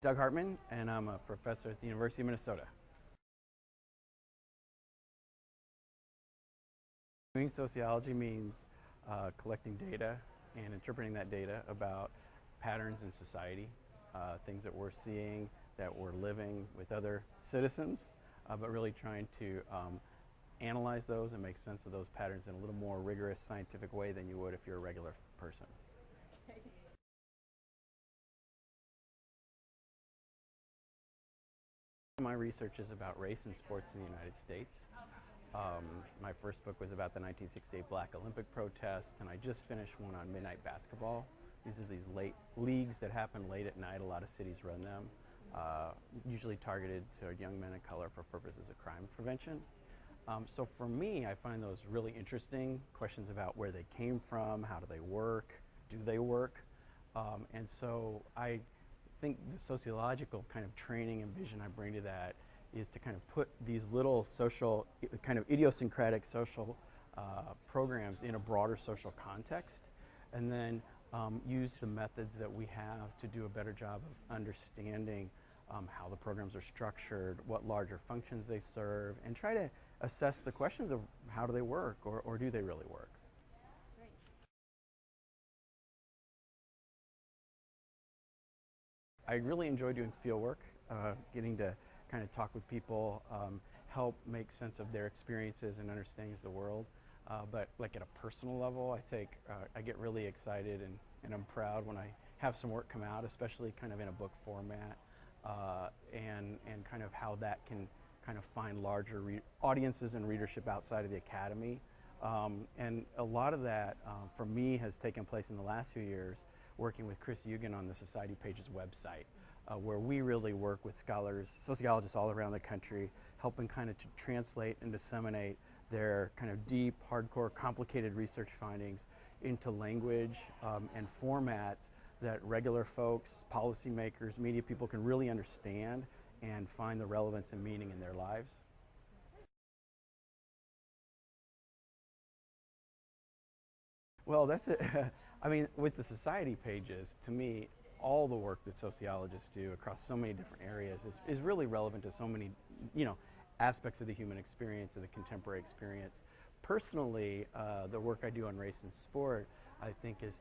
Doug Hartmann, and I'm a professor at the University of Minnesota. Doing sociology means collecting data and interpreting that data about patterns in society, things that we're seeing, that we're living with other citizens, but really trying to analyze those and make sense of those patterns in a little more rigorous scientific way than you would if you're a regular person. My research is about race and sports in the United States. My first book was about the 1968 Black Olympic protests, and I just finished one on midnight basketball. These are these late leagues that happen late at night. A lot of cities run them, usually targeted to young men of color for purposes of crime prevention. So for me, I find those really interesting, questions about where they came from, how do they work, do they work? And so I think the sociological kind of training and vision I bring to that is to kind of put these little social, kind of idiosyncratic social programs in a broader social context, and then use the methods that we have to do a better job of understanding how the programs are structured, what larger functions they serve, and try to assess the questions of how do they work, or do they really work. I really enjoy doing field work, getting to kind of talk with people, help make sense of their experiences and understandings of the world. But like at a personal level, I get really excited and I'm proud when I have some work come out, especially kind of in a book format, and kind of how that can kind of find larger audiences and readership outside of the academy. And a lot of that, for me, has taken place in the last few years working with Chris Eugen on the Society Pages website, where we really work with scholars, sociologists all around the country, helping kind of to translate and disseminate their kind of deep, hardcore, complicated research findings into language and formats that regular folks, policymakers, media people can really understand and find the relevance and meaning in their lives. Well, that's it. I mean, with the society pages, to me, all the work that sociologists do across so many different areas is really relevant to so many, aspects of the human experience and the contemporary experience. Personally, the work I do on race and sport, I think, is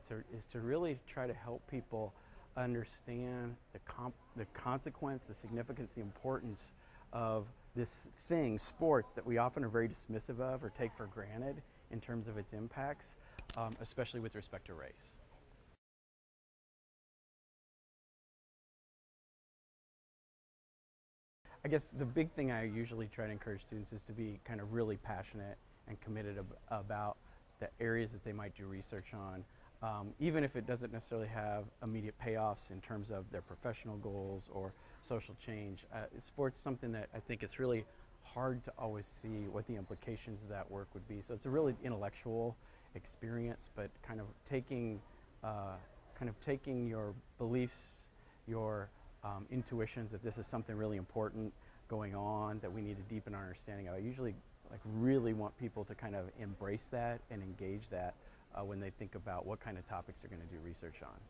to really try to help people understand the consequence, the significance, the importance of this thing, sports, that we often are very dismissive of or take for granted in terms of its impacts, especially with respect to race. I guess the big thing I usually try to encourage students is to be kind of really passionate and committed about the areas that they might do research on, even if it doesn't necessarily have immediate payoffs in terms of their professional goals or social change. Sports is something that I think it's really hard to always see what the implications of that work would be. So it's a really intellectual experience, but kind of taking your beliefs, your intuitions, that this is something really important going on that we need to deepen our understanding of. I usually really want people to kind of embrace that and engage that when they think about what kind of topics they're going to do research on.